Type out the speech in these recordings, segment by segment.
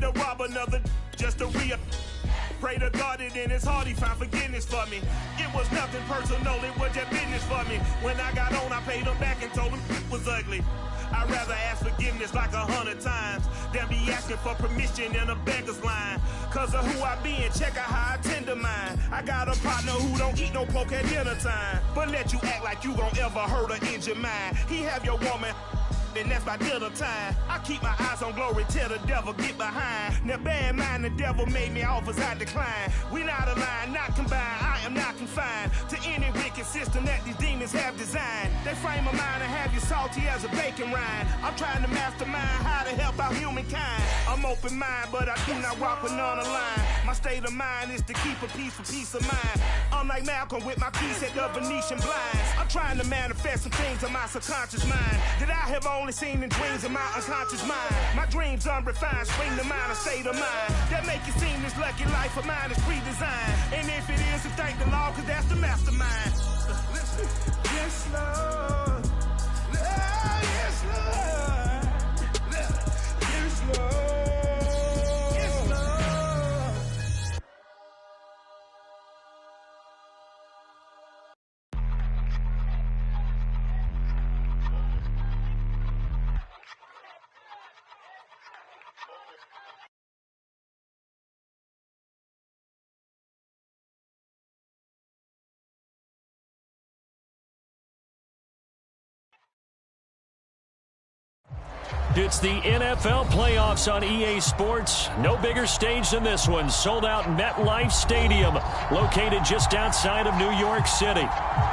had to rob another just to pray to God that in his heart he found forgiveness for me. It was nothing personal, it was just business for me. When I got on, I paid him back and told him it was ugly. I'd rather ask forgiveness like 100 times than be asking for permission in a beggar's line. Cause of who I be and check out how I tend to mine. I got a partner who don't eat no pork at dinner time, but let you act like you gon' ever hurt or injure mine. He have your woman, and that's by dinner time. I keep my eyes on glory till the devil get behind. Now bad mind, the devil made me offers I decline. We not aligned, not combined, I am not confined to any wicked system that these demons have designed. They frame a mind and have you salty as a bacon rind. I'm trying to mastermind how to help out humankind. I'm open mind, but I do not walk with none aligned. My state of mind is to keep a peaceful peace of mind. Unlike Malcolm with my piece at the Venetian blinds, I'm trying to manifest some things in my subconscious mind that I have only seen in dreams in my unconscious mind. My dreams unrefined, spring to mind, a state of mind that make it seem this lucky life of mine is pre-designed. And if it is, then thank the Lord, cause that's the mastermind. Yes, Lord. Yes, Lord. Yes, Lord. It's the NFL playoffs on EA Sports. No bigger stage than this one. Sold out MetLife Stadium, located just outside of New York City.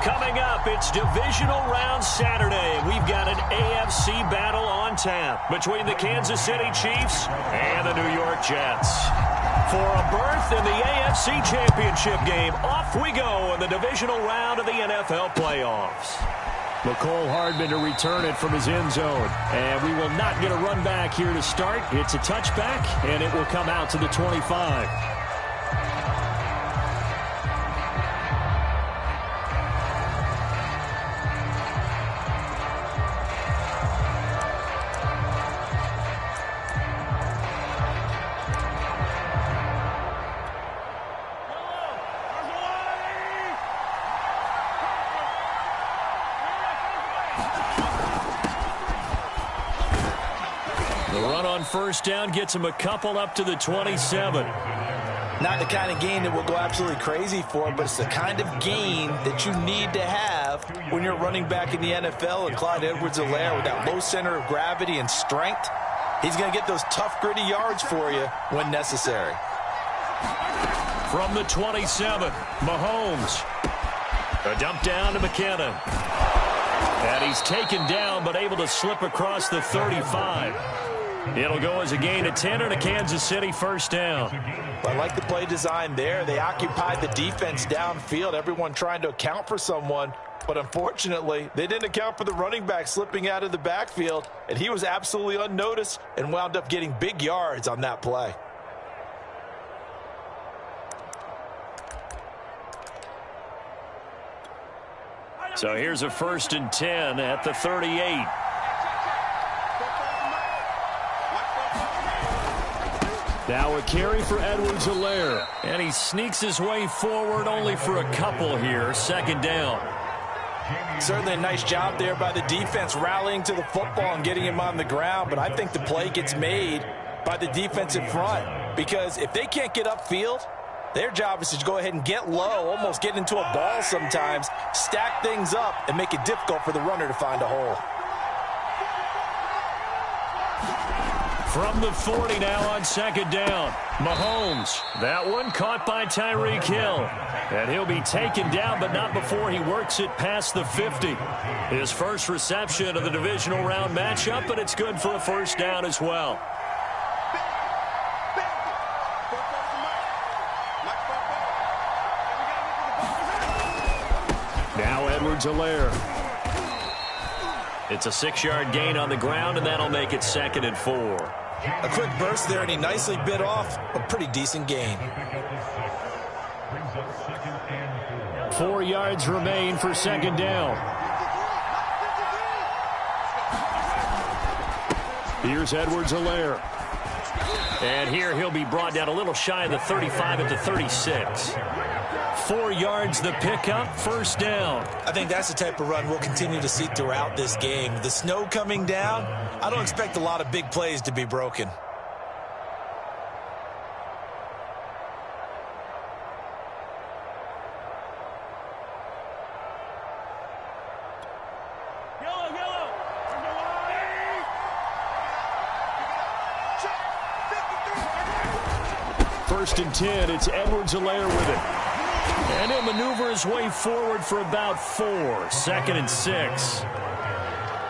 Coming up, it's divisional round Saturday. We've got an AFC battle on tap between the Kansas City Chiefs and the New York Jets. For a berth in the AFC Championship game, off we go in the divisional round of the NFL playoffs. McCole Hardman to return it from his end zone. And we will not get a run back here to start. It's a touchback, and it will come out to the 25. First down gets him a couple up to the 27. Not the kind of game that we'll go absolutely crazy for, but it's the kind of game that you need to have when you're running back in the NFL. And Clyde Edwards-Helaire, with that low center of gravity and strength, he's going to get those tough, gritty yards for you when necessary. From the 27, Mahomes. A dump down to McKinnon. And he's taken down, but able to slip across the 35. It'll go as a gain of 10 and a Kansas City first down. I like the play design there. They occupied the defense downfield, everyone trying to account for someone. But unfortunately, they didn't account for the running back slipping out of the backfield, and he was absolutely unnoticed and wound up getting big yards on that play. So here's a 1st and 10 at the 38. Now a carry for Edwards-Helaire. And he sneaks his way forward only for a couple here. 2nd down. Certainly a nice job there by the defense rallying to the football and getting him on the ground. But I think the play gets made by the defensive front. Because if they can't get upfield, their job is to go ahead and get low, almost get into a ball sometimes, stack things up, and make it difficult for the runner to find a hole. From the 40 now on 2nd down. Mahomes. That one caught by Tyreek Hill. And he'll be taken down, but not before he works it past the 50. His first reception of the divisional round matchup, but it's good for a first down as well. Now Edwards-Helaire. It's a 6-yard gain on the ground, and that'll make it 2nd and 4. A quick burst there, and he nicely bit off a pretty decent gain. 4 yards remain for 2nd down. Here's Edwards-Helaire. And here he'll be brought down a little shy of the 35 at the 36. 4 yards the pickup, first down. I think that's the type of run we'll continue to see throughout this game. The snow coming down, I don't expect a lot of big plays to be broken. First and 10, it's Edwards-Helaire with it. And he'll maneuver his way forward for about 4. Second and 6.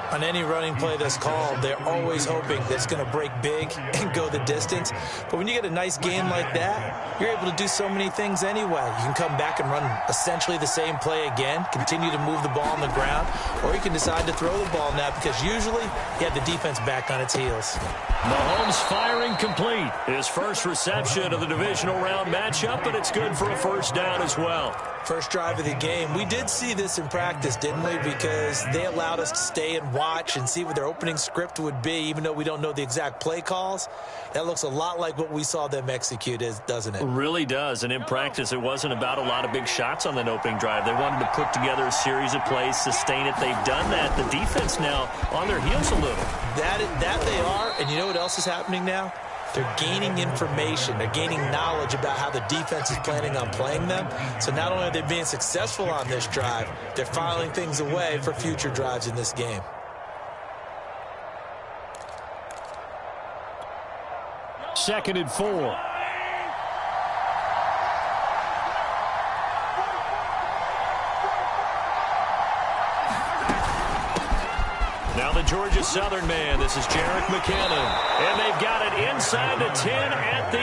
On any running play that's called, they're always hoping that it's going to break big and go the distance. But when you get a nice gain like that, you're able to do so many things anyway. You can come back and run essentially the same play again, continue to move the ball on the ground, or you can decide to throw the ball now because usually you have the defense back on its heels. Mahomes firing complete. His first reception of the divisional round matchup, but it's good for a first down as well. First drive of the game. We did see this in practice, didn't we? Because they allowed us to stay and watch and see what their opening script would be, even though we don't know the exact play calls. That looks a lot like what we saw them execute, doesn't it? It really does. And in practice, it wasn't about a lot of big shots on that opening drive. They wanted to put together a series of plays, sustain it. They've done that. The defense now on their heels a little. That they are. And you know what else is happening now? They're gaining information. They're gaining knowledge about how the defense is planning on playing them. So not only are they being successful on this drive, they're filing things away for future drives in this game. Second and 4. Now the Georgia Southern man. This is Jerick McKinnon. And they've got it inside the 10 at the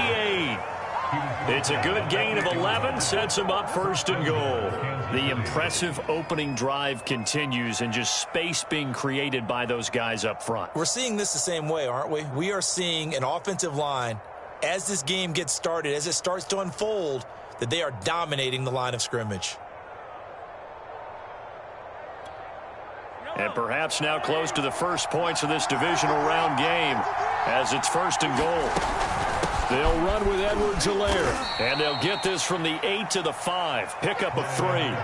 8. It's a good gain of 11. Sets them up first and goal. The impressive opening drive continues and just space being created by those guys up front. We're seeing this the same way, aren't we? We are seeing an offensive line, as this game gets started, as it starts to unfold, that they are dominating the line of scrimmage. And perhaps now close to the first points of this divisional round game as it's first and goal. They'll run with Edwards-Helaire, and they'll get this from the 8 to the 5. Pickup of 3.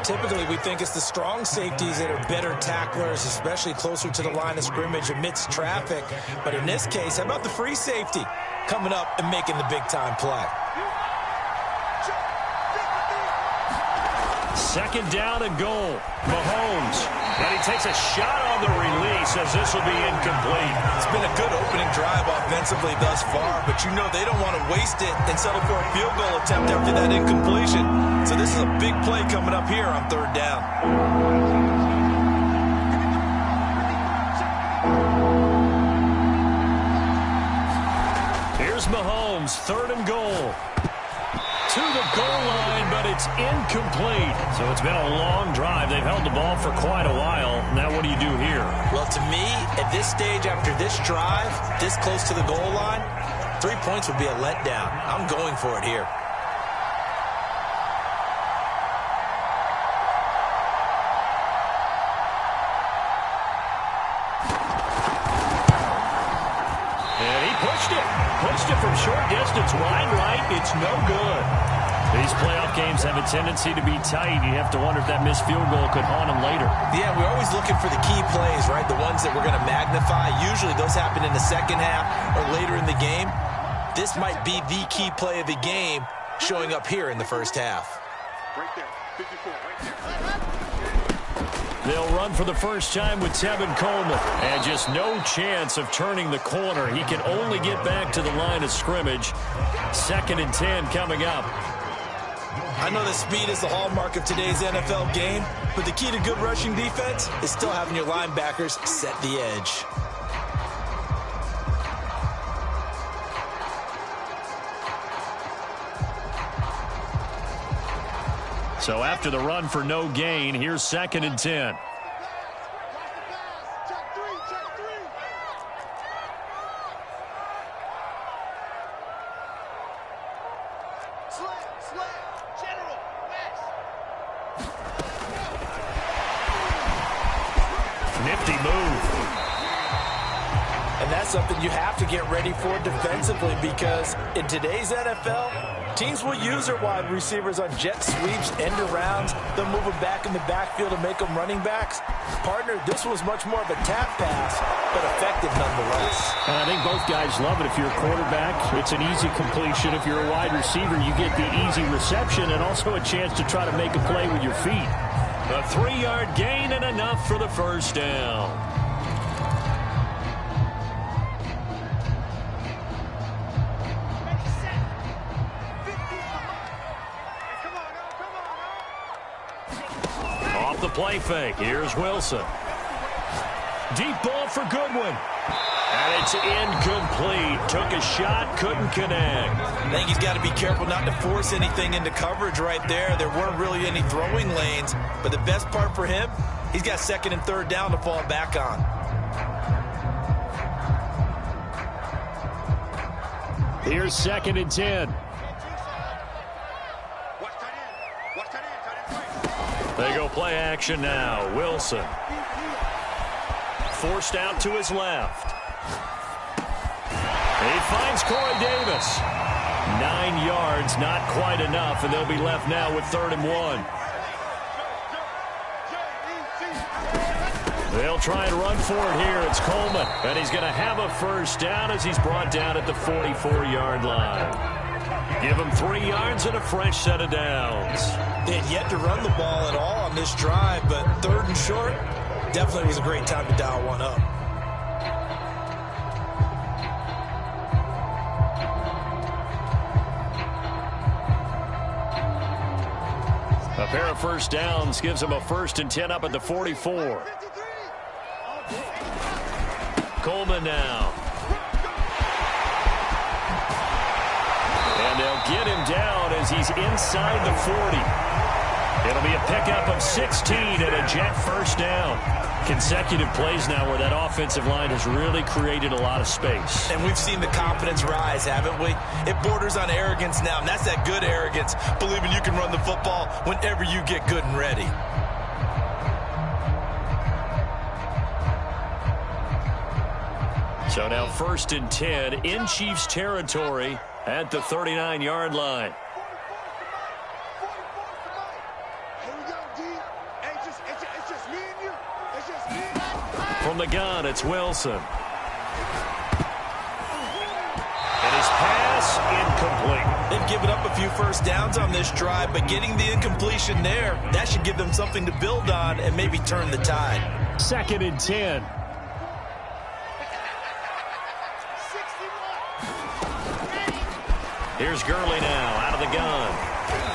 Typically, we think it's the strong safeties that are better tacklers, especially closer to the line of scrimmage amidst traffic. But in this case, how about the free safety coming up and making the big-time play? Second down and goal. Mahomes. And he takes a shot on the release as this will be incomplete. It's been a good opening drive offensively thus far, but you know they don't want to waste it and settle for a field goal attempt after that incompletion. So this is a big play coming up here on third down. Here's Mahomes, third and goal. To the goal line, but it's incomplete. So it's been a long drive. They've held the ball for quite a while. Now what do you do here? Well, to me, at this stage after this drive, this close to the goal line, 3 points would be a letdown. I'm going for it here. And he pushed it. Pushed it from short distance, wide right. It's no good. These playoff games have a tendency to be tight. You have to wonder if that missed field goal could haunt them later. Yeah, we're always looking for the key plays, right? The ones that we're going to magnify. Usually those happen in the second half or later in the game. This might be the key play of the game showing up here in the first half. Right there, 54, right there. They'll run for the first time with Tevin Coleman. And just no chance of turning the corner. He can only get back to the line of scrimmage. Second and 10 coming up. I know that speed is the hallmark of today's NFL game, but the key to good rushing defense is still having your linebackers set the edge. So after the run for no gain, here's second and 10. And that's something you have to get ready for defensively, because in today's NFL, teams will use their wide receivers on jet sweeps, end arounds. They'll move them back in the backfield to make them running backs. Partner, this was much more of a tap pass, but effective nonetheless. And I think both guys love it. If you're a quarterback, it's an easy completion. If you're a wide receiver, you get the easy reception and also a chance to try to make a play with your feet. A 3-yard gain and enough for the first down. The play fake. Here's Wilson. Deep ball for Goodwin. And it's incomplete. Took a shot, couldn't connect. I think he's got to be careful not to force anything into coverage right there. There weren't really any throwing lanes. But the best part for him, he's got second and third down to fall back on. Here's 2nd and 10. They go play action now. Wilson. Forced out to his left. He finds Corey Davis. 9 yards, not quite enough, and they'll be left now with 3rd and 1. They'll try and run for it here. It's Coleman, and he's going to have a first down as he's brought down at the 44-yard line. Give him 3 yards and a fresh set of downs. They had yet to run the ball at all on this drive, but 3rd and short definitely was a great time to dial one up. A pair of first downs gives him a 1st and 10 up at the 44. Coleman now. And they'll get him down as he's inside the 40. It'll be a pickup of 16 and a Jet first down. Consecutive plays now where that offensive line has really created a lot of space. And we've seen the confidence rise, haven't we? It borders on arrogance now, and that's that good arrogance, believing you can run the football whenever you get good and ready. So now 1st and 10 in Chiefs territory at the 39-yard line. From the gun, it's Wilson. And his pass incomplete. They've given up a few first downs on this drive, but getting the incompletion there, that should give them something to build on and maybe turn the tide. 2nd and 10. Here's Gurley now out of the gun.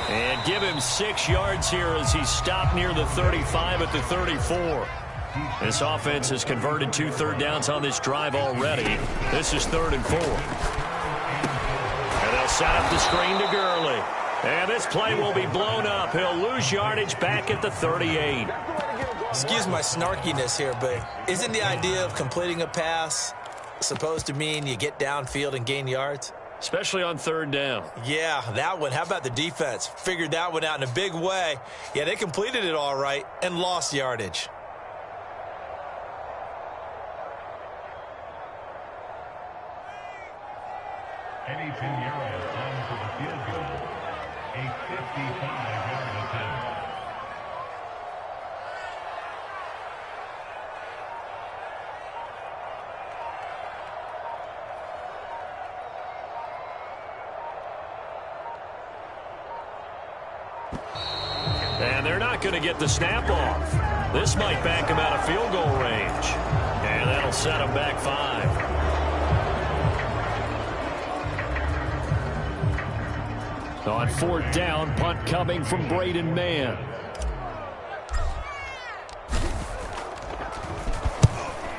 And give him 6 yards here as he's stopped near the 35 at the 34. This offense has converted 2 third downs on this drive already. This is 3rd and 4. And they'll set up the screen to Gurley. And this play will be blown up. He'll lose yardage back at the 38. Excuse my snarkiness here, but isn't the idea of completing a pass supposed to mean you get downfield and gain yards? Especially on 3rd down. Yeah, that one. How about the defense? Figured that one out in a big way. Yeah, they completed it all right and lost yardage. Any 10-yard time for the field goal. A 55-yard attempt. And they're not going to get the snap off. This might back him out of field goal range. And that'll set him back 5. On 4th down, punt coming from Braden Mann.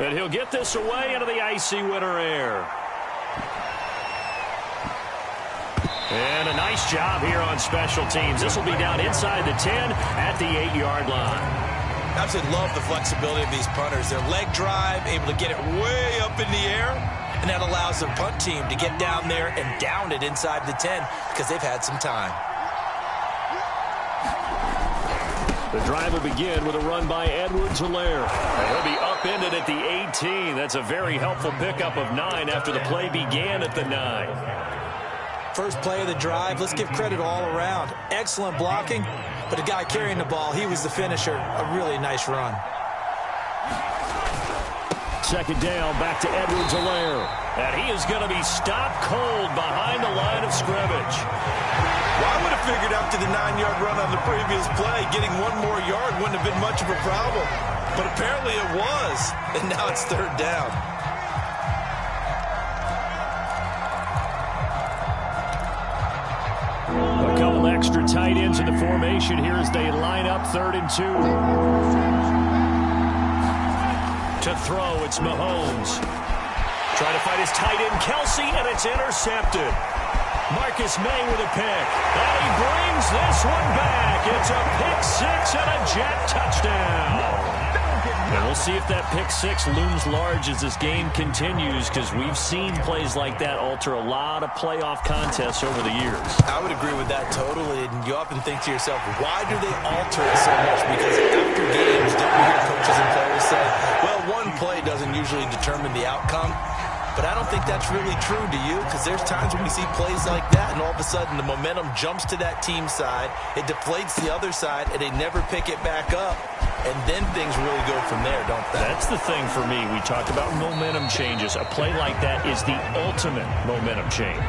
And he'll get this away into the icy winter air. And a nice job here on special teams. This will be down inside the 10 at the 8-yard line. I absolutely love the flexibility of these punters. Their leg drive, able to get it way up in the air, and that allows their punt team to get down there and down it inside the 10 because they've had some time. The drive will begin with a run by Edwards-Helaire. And he'll be upended at the 18. That's a very helpful pickup of 9 after the play began at the 9. First play of the drive, let's give credit all around. Excellent blocking, but the guy carrying the ball, he was the finisher. A really nice run. Second down, back to Edwards-Helaire. And he is going to be stopped cold behind the line of scrimmage. Well, I would have figured after the 9-yard run on the previous play, getting one more yard wouldn't have been much of a problem. But apparently it was, and now it's third down. A couple extra tight ends in the formation here as they line up 3rd and 2. To throw, it's Mahomes. Trying to find his tight end, Kelsey, and it's intercepted. Marcus May with a pick. And he brings this one back. It's a pick 6 and a Jet touchdown. And we'll see if that pick 6 looms large as this game continues, because we've seen plays like that alter a lot of playoff contests over the years. I would agree with that totally. And you often think to yourself, why do they alter it so much? Because after games, don't we hear coaches and players say, well, one play doesn't usually determine the outcome. But I don't think that's really true, do you? Because there's times when we see plays like that, and all of a sudden the momentum jumps to that team side, it deflates the other side, and they never pick it back up. And then things really go from there, don't they? That's the thing for me. We talked about momentum changes. A play like that is the ultimate momentum change.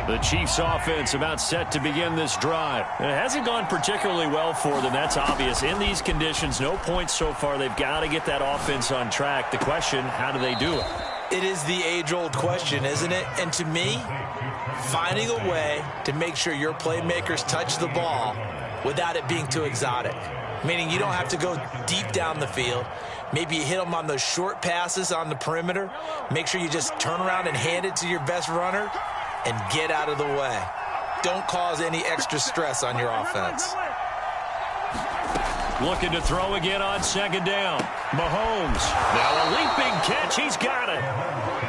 The Chiefs offense about set to begin this drive. It hasn't gone particularly well for them. That's obvious. In these conditions, no points so far. They've got to get that offense on track. The question, how do they do it? It is the age-old question, isn't it? And to me, finding a way to make sure your playmakers touch the ball without it being too exotic. Meaning you don't have to go deep down the field. Maybe you hit them on those short passes on the perimeter. Make sure you just turn around and hand it to your best runner and get out of the way. Don't cause any extra stress on your offense. Looking to throw again on second down. Mahomes. Now a leaping catch. He's got it.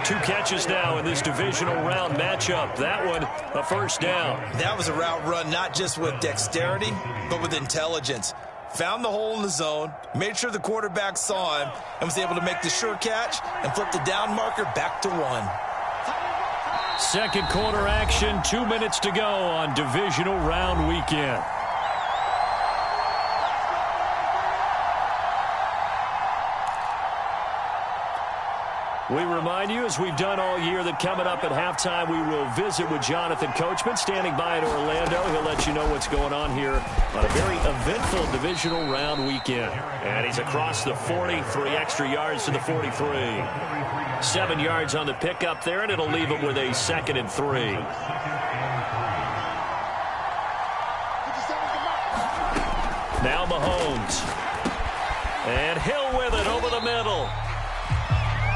2 catches now in this divisional round matchup. That one, a first down. That was a route run not just with dexterity, but with intelligence. Found the hole in the zone, made sure the quarterback saw him, and was able to make the sure catch and flip the down marker back to 1. Second quarter action, 2 minutes to go on divisional round weekend. We remind you, as we've done all year, that coming up at halftime, we will visit with Jonathan Coachman, standing by in Orlando. He'll let you know what's going on here on a very eventful divisional round weekend. And he's across the 40, 3 extra yards to the 43. 7 yards on the pickup there, and it'll leave him with a 2nd and 3. Now Mahomes. And Hill with it over the middle.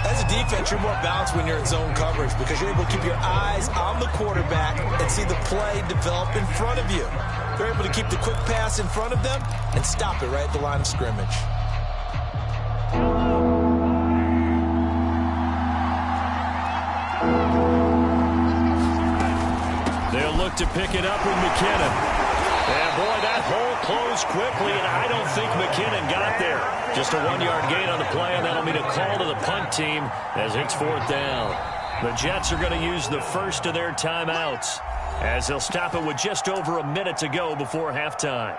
As a defense, you're more balanced when you're in zone coverage because you're able to keep your eyes on the quarterback and see the play develop in front of you. You're able to keep the quick pass in front of them and stop it right at the line of scrimmage. They'll look to pick it up with McKinnon. And, boy, that hole closed quickly, and I don't think McKinnon got there. Just a 1-yard gain on the play, and that'll mean a call to the punt team as it's 4th down. The Jets are going to use the first of their timeouts as they'll stop it with just over a minute to go before halftime.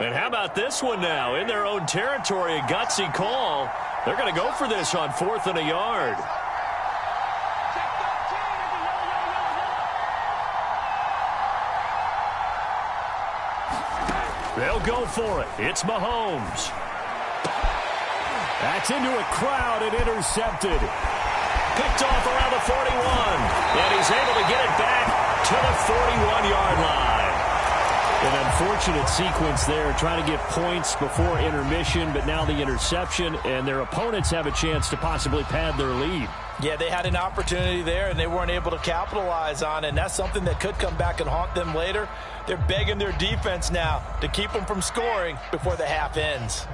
And how about this one now? In their own territory, a gutsy call. They're going to go for this on 4th and a yard. They'll go for it. It's Mahomes. That's into a crowd and intercepted. Picked off around the 41. And he's able to get it back to the 41-yard line. An unfortunate sequence there, trying to get points before intermission, but now the interception, and their opponents have a chance to possibly pad their lead. Yeah, they had an opportunity there, and they weren't able to capitalize on it, and that's something that could come back and haunt them later. They're begging their defense now to keep them from scoring before the half ends.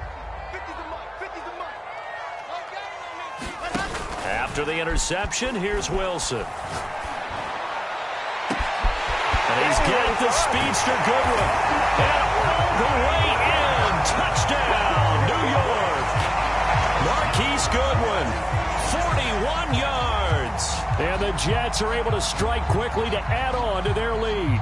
After the interception, here's Wilson. And he's got the speedster Goodwin. And all the way in. Touchdown, New York. Marquise Goodwin, 41 yards. And the Jets are able to strike quickly to add on to their lead.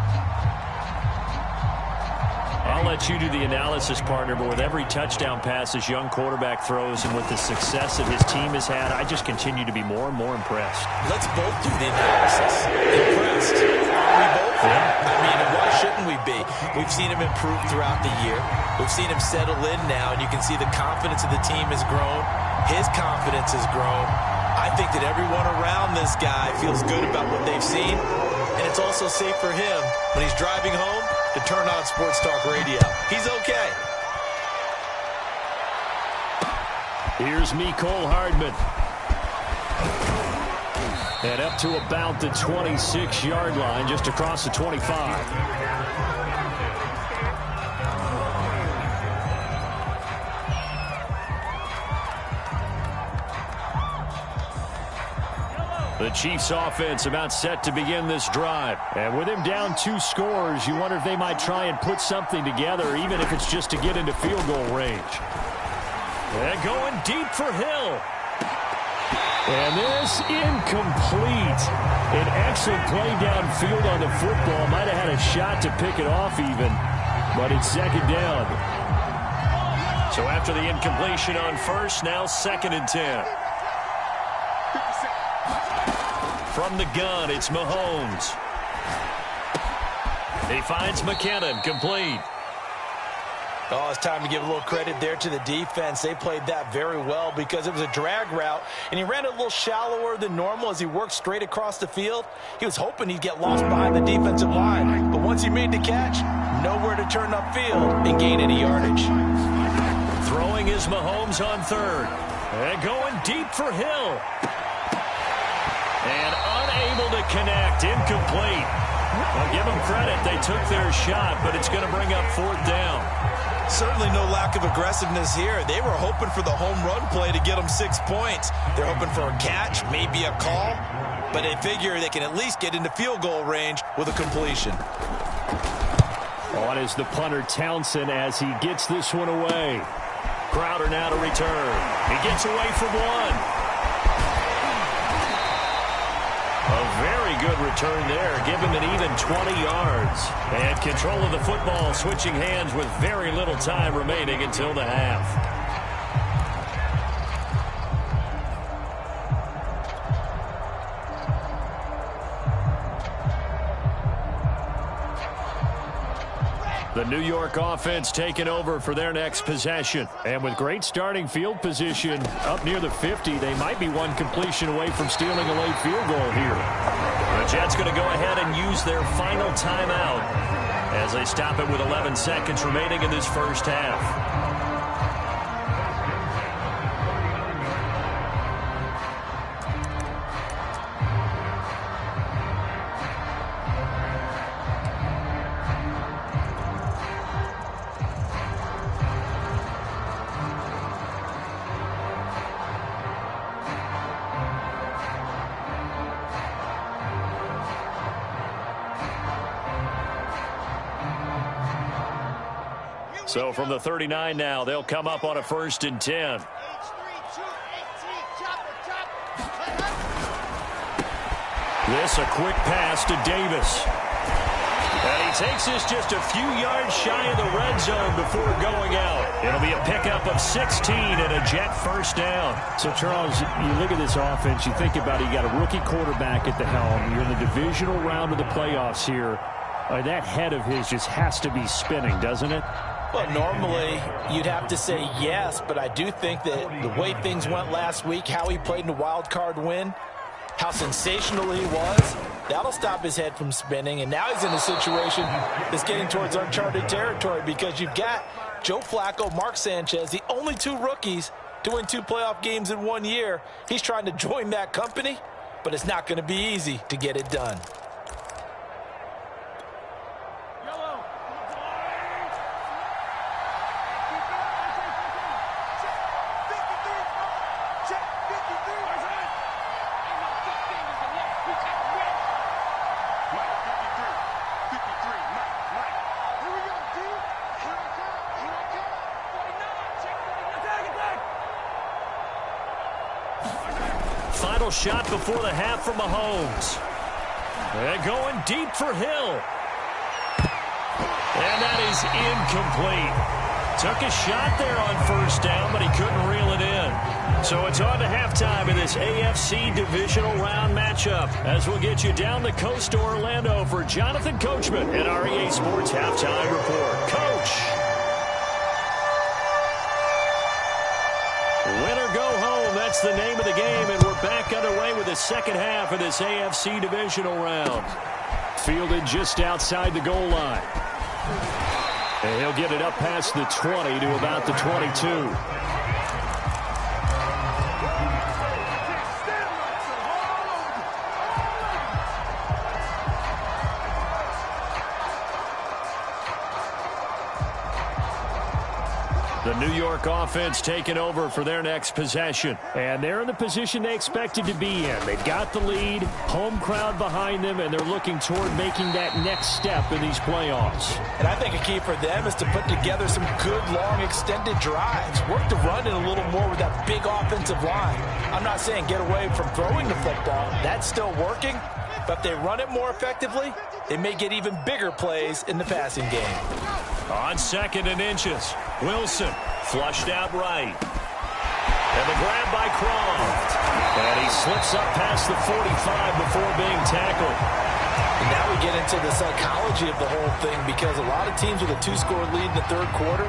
I'll let you do the analysis, partner, but with every touchdown pass this young quarterback throws and with the success that his team has had, I just continue to be more and more impressed. Let's both do the analysis. Impressed. We both? Yeah. I mean, why shouldn't we be? We've seen him improve throughout the year. We've seen him settle in now, and you can see the confidence of the team has grown. His confidence has grown. I think that everyone around this guy feels good about what they've seen, and it's also safe for him when he's driving home to turn on Sports Talk Radio. He's okay. Here's Mecole Hardman. And up to about the 26-yard line, just across the 25. The Chiefs offense about set to begin this drive. And with him down 2 scores, you wonder if they might try and put something together, even if it's just to get into field goal range. And going deep for Hill. And this incomplete. An excellent play downfield on the football. Might have had a shot to pick it off even, but it's second down. So after the incompletion on first, now 2nd and 10. From the gun, it's Mahomes. He finds McKinnon, complete. Oh, it's time to give a little credit there to the defense. They played that very well because it was a drag route, and he ran it a little shallower than normal as he worked straight across the field. He was hoping he'd get lost behind the defensive line, but once he made the catch, nowhere to turn upfield and gain any yardage. Throwing is Mahomes on 3rd. And going deep for Hill. And unable to connect, incomplete. I'll give them credit. They took their shot, but it's going to bring up 4th down. Certainly no lack of aggressiveness here. They were hoping for the home run play to get them 6 points. They're hoping for a catch, maybe a call, but they figure they can at least get into field goal range with a completion. On is the punter Townsend as he gets this one away. Crowder now to return. He gets away from one. A very good return there. Give him an even 20 yards. And control of the football, switching hands with very little time remaining until the half. The New York offense taking over for their next possession. And with great starting field position up near the 50, they might be one completion away from stealing a late field goal here. The Jets going to go ahead and use their final timeout as they stop it with 11 seconds remaining in this first half. So from the 39 now, they'll come up on a 1st and 10. This a quick pass to Davis. And he takes this just a few yards shy of the red zone before going out. It'll be a pickup of 16 and a Jet 1st down. So, Charles, you look at this offense, you think about it, you got a rookie quarterback at the helm. You're in the divisional round of the playoffs here. That head of his just has to be spinning, doesn't it? Well, normally you'd have to say yes, but I do think that the way things went last week, how he played in the wild card win, how sensational he was, that'll stop his head from spinning. And now he's in a situation that's getting towards uncharted territory because you've got Joe Flacco, Mark Sanchez, the only two rookies to win 2 playoff games in 1 year. He's trying to join that company, but it's not going to be easy to get it done. Final shot before the half from Mahomes. They're going deep for Hill. And that is incomplete. Took a shot there on first down, but he couldn't reel it in. So it's on to halftime in this AFC divisional round matchup as we'll get you down the coast to Orlando for Jonathan Coachman and our EA Sports Halftime Report. Coach. Win or go home, that's the name of the game, and we're back underway with the second half of this AFC divisional round. Fielded just outside the goal line. And he'll get it up past the 20 to about the 22. The New York offense taking over for their next possession. And they're in the position they expected to be in. They've got the lead, home crowd behind them, and they're looking toward making that next step in these playoffs. And I think a key for them is to put together some good, long, extended drives. Work the run in a little more with that big offensive line. I'm not saying get away from throwing the football. That's still working. But if they run it more effectively, they may get even bigger plays in the passing game. On 2nd and inches, Wilson flushed out right. And the grab by Croft. And he slips up past the 45 before being tackled. And now we get into the psychology of the whole thing because a lot of teams with a 2-score lead in the third quarter,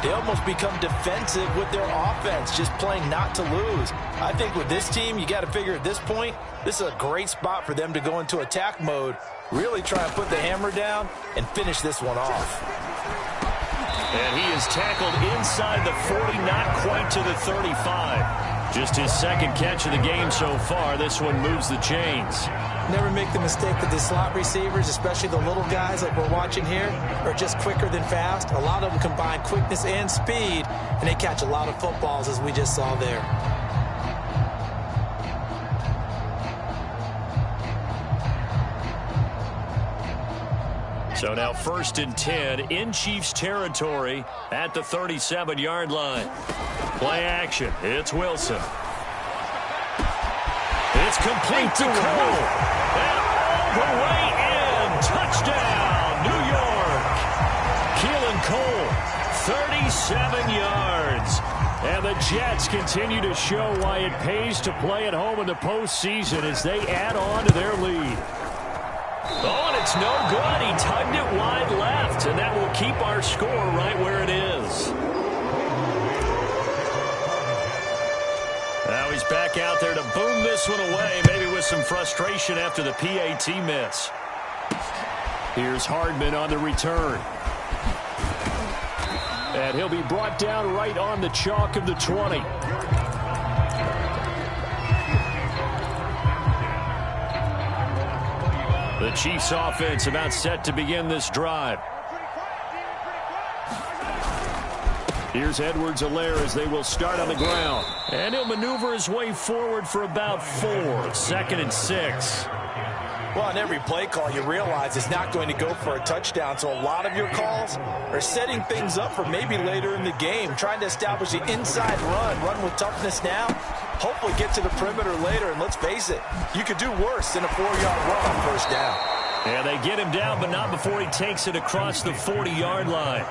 they almost become defensive with their offense, just playing not to lose. I think with this team, you got to figure at this point, this is a great spot for them to go into attack mode, really try and put the hammer down and finish this one off. And he is tackled inside the 40, not quite to the 35. Just his second catch of the game so far. This one moves the chains. Never make the mistake that the slot receivers, especially the little guys like we're watching here, are just quicker than fast. A lot of them combine quickness and speed, and they catch a lot of footballs, as we just saw there. So now 1st and 10 in Chiefs territory at the 37-yard line. Play action. It's Wilson. It's complete to Cole. And all the way in. Touchdown, New York. Keelan Cole, 37 yards. And the Jets continue to show why it pays to play at home in the postseason as they add on to their lead. Oh, and it's no good. He tugged it wide left, and that will keep our score right where it is. Now he's back out there to boom this one away, maybe with some frustration after the PAT miss. Here's Hardman on the return. And he'll be brought down right on the chalk of the 20. The Chiefs offense about set to begin this drive. Here's Edwards-Helaire as they will start on the ground. And he'll maneuver his way forward for about 4. 2nd and 6. Well, on every play call, you realize it's not going to go for a touchdown. So a lot of your calls are setting things up for maybe later in the game, trying to establish the inside run with toughness now. Hopefully get to the perimeter later, and let's face it, you could do worse than a 4-yard run on first down. Yeah, they get him down, but not before he takes it across the 40-yard line.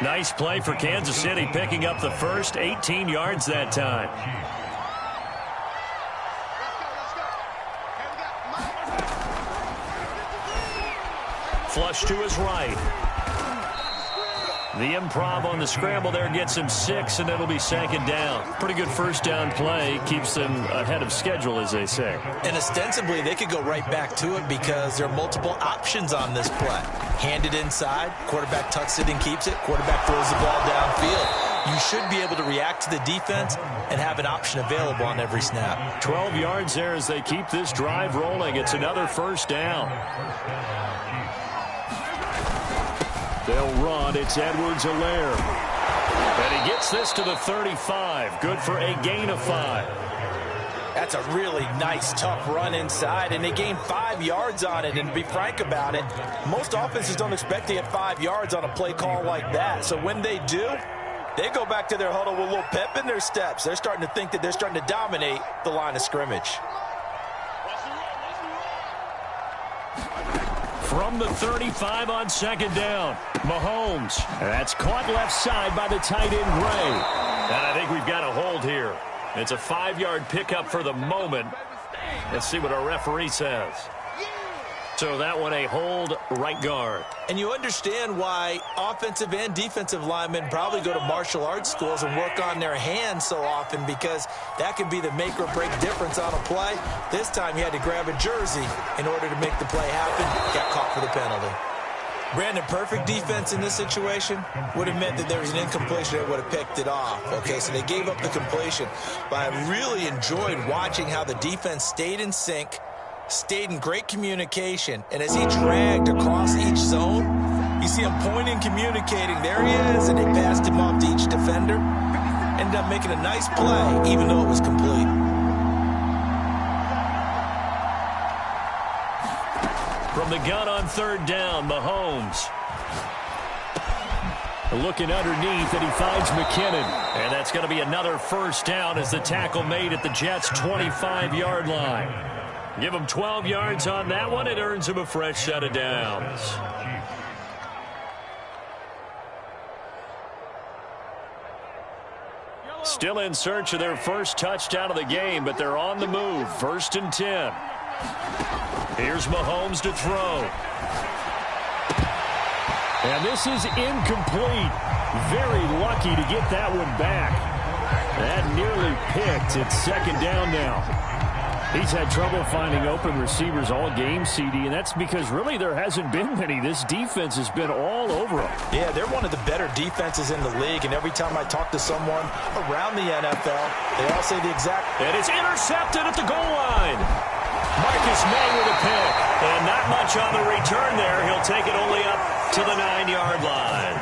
Nice play for Kansas City, picking up the first 18 yards that time. Flush to his right. The improv on the scramble there gets him 6, and it'll be 2nd down. Pretty good first down play. Keeps them ahead of schedule, as they say. And ostensibly, they could go right back to it because there are multiple options on this play. Hand it inside, quarterback tucks it and keeps it, quarterback throws the ball downfield. You should be able to react to the defense and have an option available on every snap. 12 yards there as they keep this drive rolling. It's another first down. They'll run. It's Edwards-Helaire. And he gets this to the 35. Good for a gain of 5. That's a really nice, tough run inside, and they gain 5 yards on it. And to be frank about it, most offenses don't expect to get 5 yards on a play call like that. So when they do, they go back to their huddle with a little pep in their steps. They're starting to think that they're starting to dominate the line of scrimmage. From the 35 on 2nd down, Mahomes. That's caught left side by the tight end, Gray. And I think we've got a hold here. It's a 5-yard pickup for the moment. Let's see what our referee says. So that one a hold, right guard. And you understand why offensive and defensive linemen probably go to martial arts schools and work on their hands so often, because that can be the make or break difference on a play. This time he had to grab a jersey in order to make the play happen. Got caught for the penalty. Brandon, perfect defense in this situation would have meant that there was an incompletion that would have picked it off. Okay, so they gave up the completion. But I really enjoyed watching how the defense stayed in sync, stayed in great communication, and as he dragged across each zone, you see him pointing, communicating. There he is, and they passed him off to each defender. Ended up making a nice play, even though it was complete. From the gun on 3rd down, Mahomes. Looking underneath, and he finds McKinnon. And that's going to be another first down as the tackle made at the Jets' 25-yard line. Give him 12 yards on that one. It earns him a fresh set of downs. Still in search of their first touchdown of the game, but they're on the move. 1st and 10. Here's Mahomes to throw. And this is incomplete. Very lucky to get that one back. That nearly picked. It's 2nd down now. He's had trouble finding open receivers all game, CD, and that's because really there hasn't been many. This defense has been all over them. Yeah, they're one of the better defenses in the league, and every time I talk to someone around the NFL, they all say the exact... And it's intercepted at the goal line. Marcus May with a pick, and not much on the return there. He'll take it only up to the 9-yard line.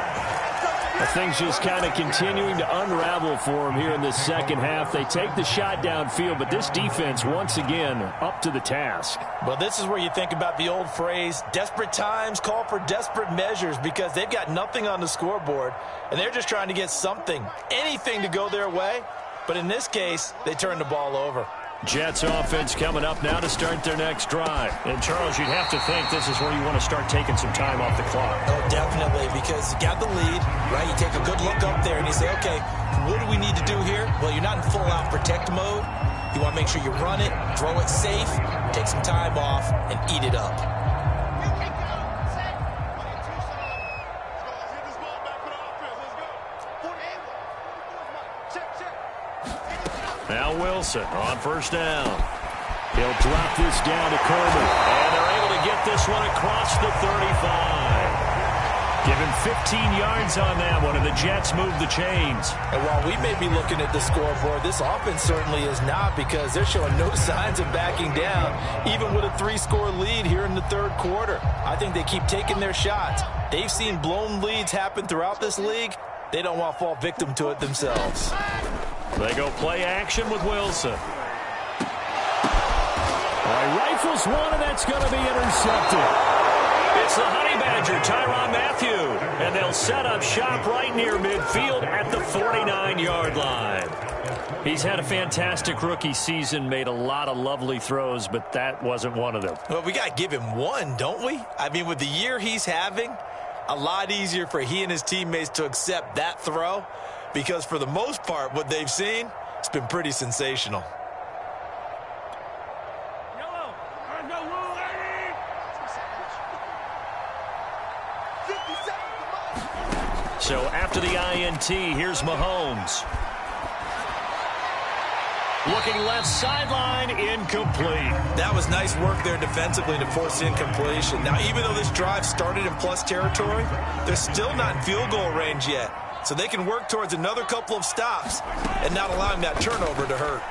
Things just kind of continuing to unravel for him here in this second half. They take the shot downfield, but this defense, once again, up to the task. Well, this is where you think about the old phrase, desperate times call for desperate measures, because they've got nothing on the scoreboard, and they're just trying to get something, anything to go their way. But in this case, they turn the ball over. Jets offense coming up now to start their next drive. And, Charles, you'd have to think this is where you want to start taking some time off the clock. Oh, definitely, because you got the lead, right? You take a good look up there and you say, okay, what do we need to do here? Well, you're not in full-out protect mode. You want to make sure you run it, throw it safe, take some time off, and eat it up. Now Wilson on 1st down. He'll drop this down to Coleman. And they're able to get this one across the 35. Give him 15 yards on that one, and the Jets move the chains. And while we may be looking at the scoreboard, this offense certainly is not, because they're showing no signs of backing down, even with a 3-score lead here in the 3rd quarter. I think they keep taking their shots. They've seen blown leads happen throughout this league. They don't want to fall victim to it themselves. They go play action with Wilson. Rifles one, and that's going to be intercepted. It's the Honey Badger, Tyrann Mathieu. And they'll set up shop right near midfield at the 49-yard line. He's had a fantastic rookie season, made a lot of lovely throws, but that wasn't one of them. Well, we got to give him one, don't we? I mean, with the year he's having, a lot easier for he and his teammates to accept that throw, because for the most part, what they've seen, it's been pretty sensational. So after the INT, here's Mahomes. Looking left sideline, incomplete. That was nice work there defensively to force the incompletion. Now, even though this drive started in plus territory, they're still not in field goal range yet. So they can work towards another couple of stops and not allowing that turnover to hurt.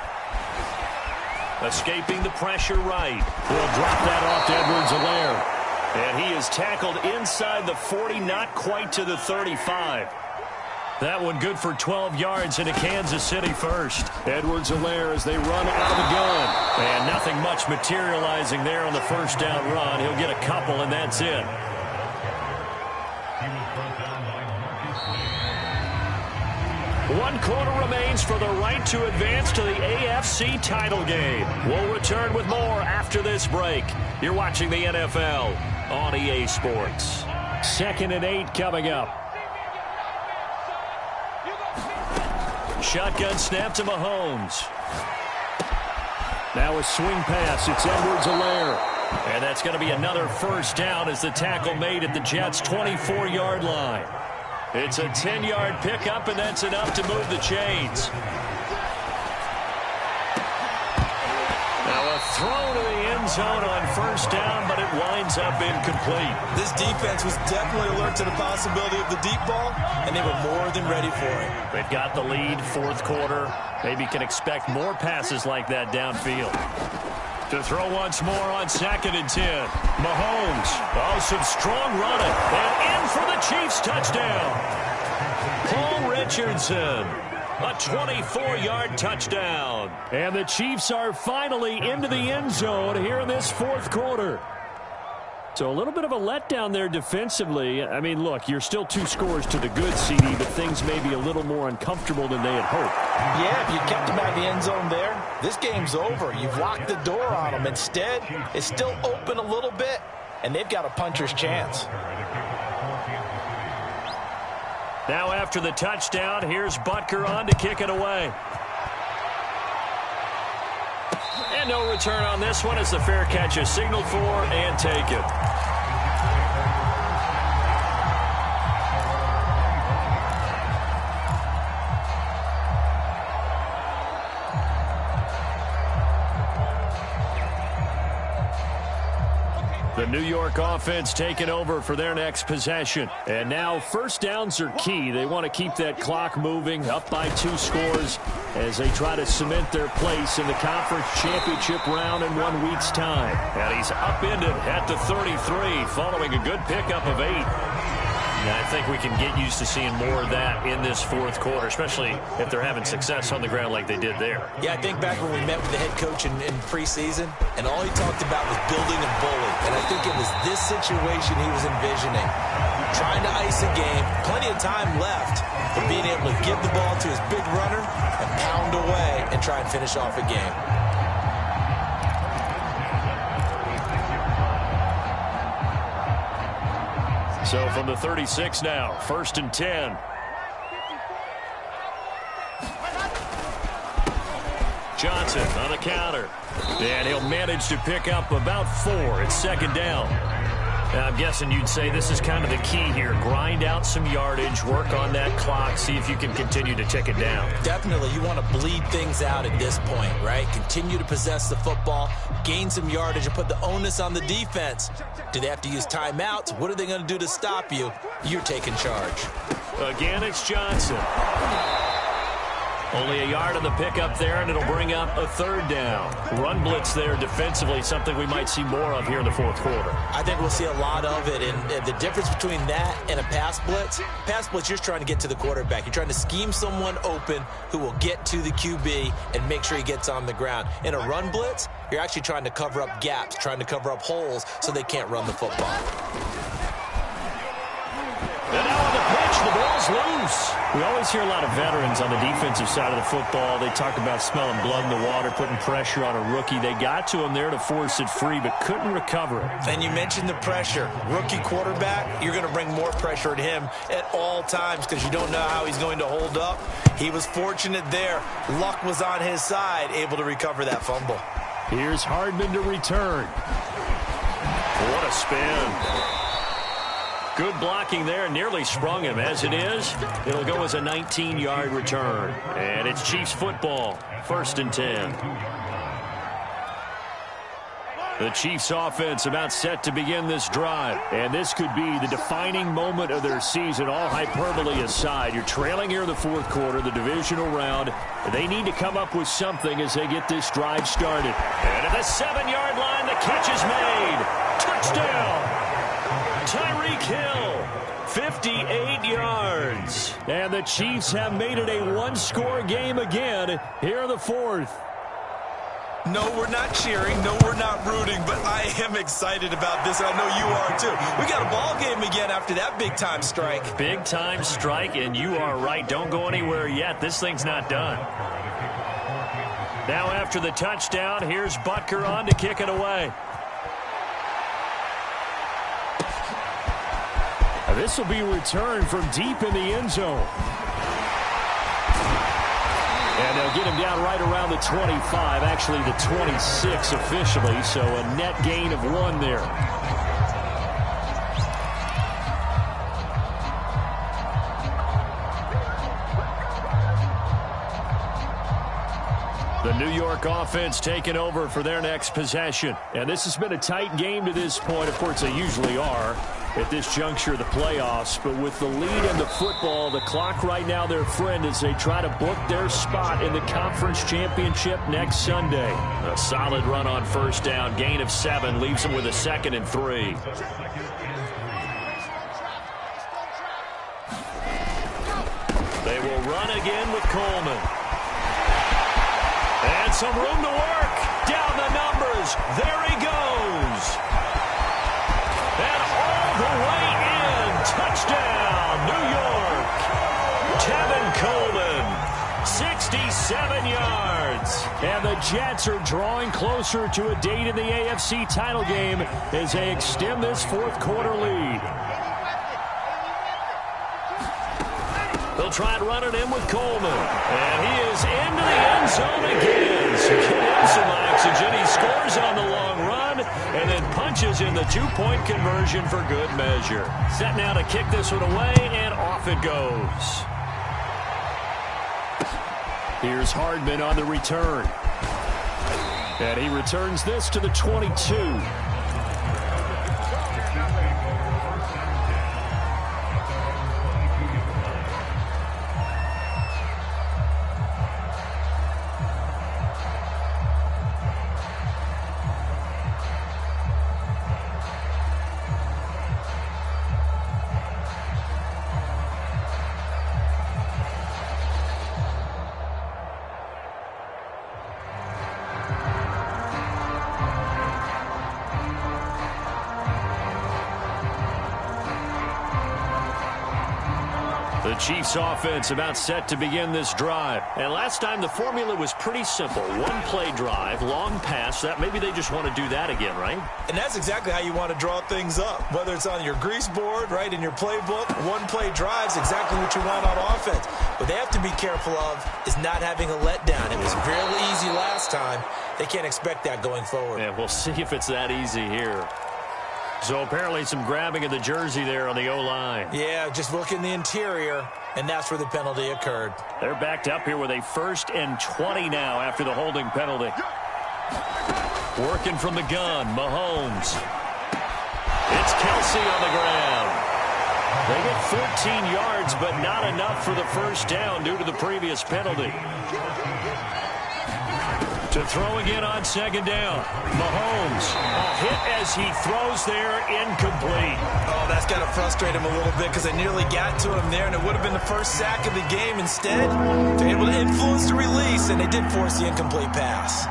Escaping the pressure right. He'll drop that off to Edwards-Helaire. And he is tackled inside the 40, not quite to the 35. That one good for 12 yards into Kansas City first. Edwards-Helaire as they run out of the gun. And nothing much materializing there on the first down run. He'll get a couple, and that's it. One quarter remains for the right to advance to the AFC title game. We'll return with more after this break. You're watching the NFL on EA Sports. 2nd and 8 coming up. Shotgun snap to Mahomes. Now a swing pass. It's Edwards-Helaire. And that's going to be another first down as the tackle made at the Jets' 24-yard line. It's a 10-yard pickup, and that's enough to move the chains. Now a throw to the end zone on first down, but it winds up incomplete. This defense was definitely alert to the possibility of the deep ball, and they were more than ready for it. They've got the lead, fourth quarter. Maybe can expect more passes like that downfield. To throw once more on 2nd and 10. Mahomes. Oh, some strong running. And in for the Chiefs touchdown. Paul Richardson. A 24-yard touchdown. And the Chiefs are finally into the end zone here in this fourth quarter. So a little bit of a letdown there defensively. I mean, look, you're still 2 scores to the good, CD, but things may be a little more uncomfortable than they had hoped. Yeah, if you kept them out of the end zone there, this game's over. You've locked the door on them. Instead, it's still open a little bit, and they've got a puncher's chance. Now after the touchdown, here's Butker on to kick it away. And no return on this one as the fair catch is signaled for and taken. The New York offense taking over for their next possession. And now first downs are key. They want to keep that clock moving, up by 2 scores as they try to cement their place in the conference championship round in 1 week's time. And he's upended at the 33 following a good pickup of 8. And I think we can get used to seeing more of that in this fourth quarter, especially if they're having success on the ground like they did there. Yeah, I think back when we met with the head coach in preseason, and all he talked about was building a bully. And I think it was this situation he was envisioning. Trying to ice a game, plenty of time left, but being able to give the ball to his big runner and pound away and try and finish off a game. So from the 36 now, 1st and 10. Johnson on the counter. And he'll manage to pick up about 4. It's 2nd down. Now, I'm guessing you'd say this is kind of the key here. Grind out some yardage, work on that clock, see if you can continue to tick it down. Definitely. You want to bleed things out at this point, right? Continue to possess the football, gain some yardage, and put the onus on the defense. Do they have to use timeouts? What are they going to do to stop you? You're taking charge. Again, it's Johnson. Only a yard on the pickup there, and it'll bring up a 3rd down. Run blitz there defensively, something we might see more of here in the fourth quarter. I think we'll see a lot of it, and the difference between that and a pass blitz, you're just trying to get to the quarterback. You're trying to scheme someone open who will get to the QB and make sure he gets on the ground. In a run blitz, you're actually trying to cover up gaps, trying to cover up holes so they can't run the football. And now on the pitch, the ball's loose. We always hear a lot of veterans on the defensive side of the football. They talk about smelling blood in the water, putting pressure on a rookie. They got to him there to force it free, but couldn't recover it. And you mentioned the pressure. Rookie quarterback, you're going to bring more pressure at him at all times because you don't know how he's going to hold up. He was fortunate there. Luck was on his side, able to recover that fumble. Here's Hardman to return. What a spin. Good blocking there. Nearly sprung him. As it is, it'll go as a 19-yard return. And it's Chiefs football. 1st and 10. The Chiefs offense about set to begin this drive. And this could be the defining moment of their season, all hyperbole aside. You're trailing here in the 4th quarter, the divisional round. They need to come up with something as they get this drive started. And at the 7-yard line, the catch is made. Touchdown! Tyreek Hill, 58 yards. And the Chiefs have made it a one-score game again here in the 4th. No, we're not cheering. No, we're not rooting. But I am excited about this. I know you are, too. We got a ball game again after that big-time strike. Big-time strike, and you are right. Don't go anywhere yet. This thing's not done. Now after the touchdown, here's Butker on to kick it away. This will be returned from deep in the end zone. And they'll get him down right around the 25, actually the 26 officially, so a net gain of 1 there. The New York offense taking over for their next possession. And this has been a tight game to this point. Of course, they usually are at this juncture of the playoffs. But with the lead in the football, the clock right now their friend as they try to book their spot in the conference championship next Sunday. A solid run on 1st down. Gain of 7 leaves them with a 2nd and 3. They will run again with Coleman. And some room to work. Down the numbers. There he goes. And all the way in. Touchdown, New York. Tevin Coleman, 67 yards. And the Jets are drawing closer to a date in the AFC title game as they extend this 4th quarter lead. They'll try and run it in with Coleman. And he is into the end zone again. So give him some oxygen. He scores on the long run and then punches in the 2-point conversion for good measure. Set now to kick this one away, and off it goes. Here's Hardman on the return. And he returns this to the 22. The Chiefs offense about set to begin this drive. And last time the formula was pretty simple. 1-play drive, long pass. That maybe they just want to do that again, right? And that's exactly how you want to draw things up. Whether it's on your grease board, right, in your playbook, 1-play drive's exactly what you want on offense. What they have to be careful of is not having a letdown. It was really easy last time. They can't expect that going forward. Yeah, we'll see if it's that easy here. So apparently some grabbing of the jersey there on the O-line. Yeah, just look in the interior, and that's where the penalty occurred. They're backed up here with a 1st and 20 now after the holding penalty. Working from the gun, Mahomes. It's Kelsey on the ground. They get 14 yards, but not enough for the 1st down due to the previous penalty. To throw again on 2nd down. Mahomes, a hit as he throws there, incomplete. Oh, that's got to frustrate him a little bit because they nearly got to him there, and it would have been the 1st sack of the game. Instead, they're able to influence the release, and they did force the incomplete pass.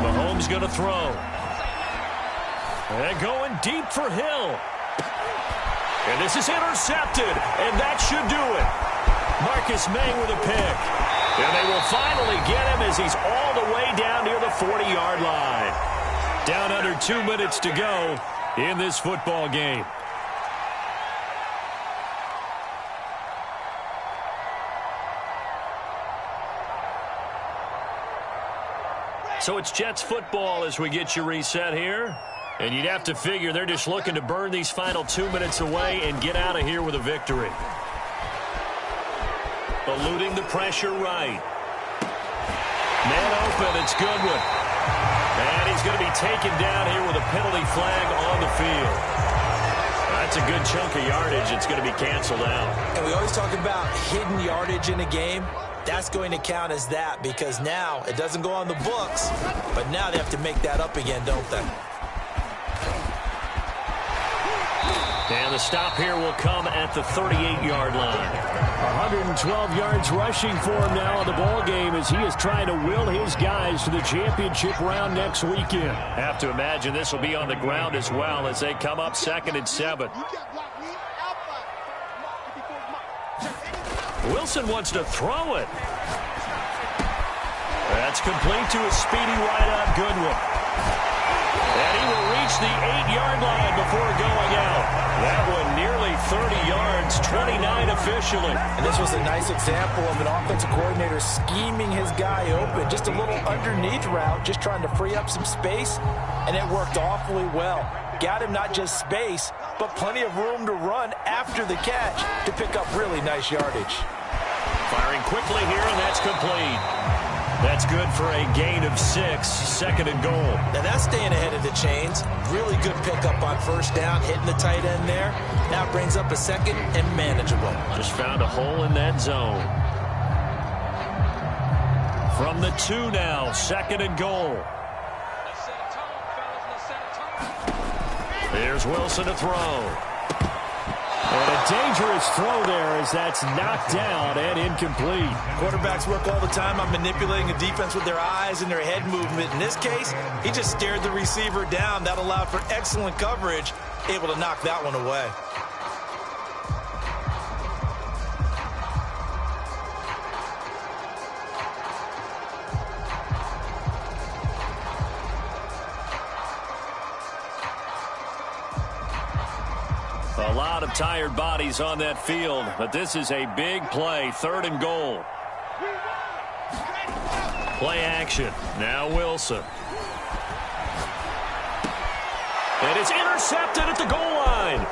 Mahomes going to throw. And going deep for Hill. And this is intercepted, and that should do it. Marcus May with a pick. And they will finally get him as he's all the way down near the 40-yard line. Down under 2 minutes to go in this football game. So it's Jets football as we get you reset here. And you'd have to figure they're just looking to burn these final 2 minutes away and get out of here with a victory. Eluding the pressure right. Man open, it's Goodwin. And he's going to be taken down here with a penalty flag on the field. That's a good chunk of yardage. It's going to be canceled out. And we always talk about hidden yardage in a game. That's going to count as that because now it doesn't go on the books, but now they have to make that up again, don't they? And the stop here will come at the 38-yard line. 112 yards rushing for him now in the ball game as he is trying to will his guys to the championship round next weekend. Have to imagine this will be on the ground as well as they come up 2nd and 7. Wilson wants to throw it. That's complete to a speedy wideout Goodwin. And he will reach the 8-yard line before going out. That one nearly 30 yards, 29 officially. And this was a nice example of an offensive coordinator scheming his guy open. Just a little underneath route, just trying to free up some space, and it worked awfully well. Got him not just space, but plenty of room to run after the catch to pick up really nice yardage. Firing quickly here, and that's complete. That's good for a gain of 6, 2nd and goal. Now that's staying ahead of the chains. Really good pickup on first down, hitting the tight end there. Now it brings up a 2nd and manageable. Just found a hole in that zone. From the 2 now, 2nd and goal. Here's Wilson to throw. And a dangerous throw there as that's knocked down and incomplete. Quarterbacks work all the time on manipulating a defense with their eyes and their head movement. In this case, he just stared the receiver down. That allowed for excellent coverage, able to knock that one away. A lot of tired bodies on that field, but this is a big play, 3rd and goal. Play action. Now Wilson. And it's intercepted at the goal line.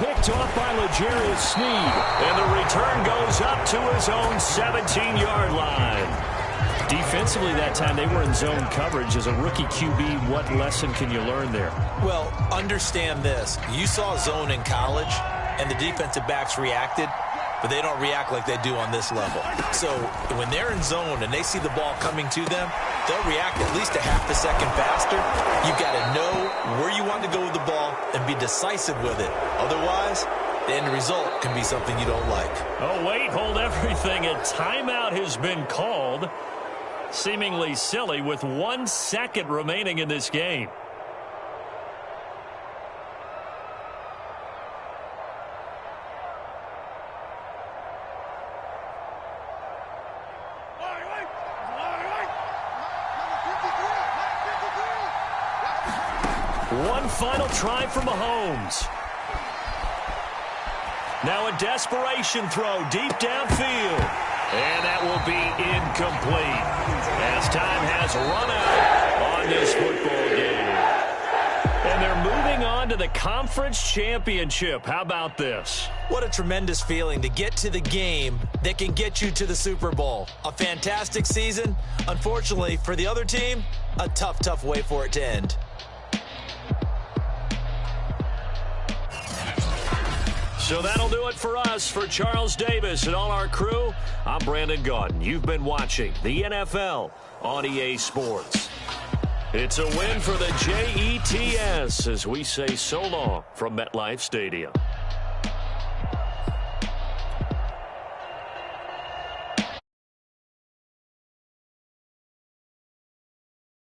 Picked off by L'Jarius Sneed. And the return goes up to his own 17-yard line. Defensively that time, they were in zone coverage. As a rookie QB, what lesson can you learn there? Well, understand this. You saw zone in college, and the defensive backs reacted, but they don't react like they do on this level. So when they're in zone and they see the ball coming to them, they'll react at least a half a second faster. You've got to know where you want to go with the ball and be decisive with it. Otherwise, the end result can be something you don't like. Oh, wait, hold everything. A timeout has been called. Seemingly silly with 1 second remaining in this game. One final try for Mahomes. Now a desperation throw deep downfield. And that will be incomplete as time has run out on this football game. And they're moving on to the conference championship. How about this? What a tremendous feeling to get to the game that can get you to the Super Bowl. A fantastic season. Unfortunately, for the other team, a tough way for it to end. So that'll do it for us. For Charles Davis and all our crew, I'm Brandon Gaudin. You've been watching the NFL on EA Sports. It's a win for the Jets as we say so long from MetLife Stadium.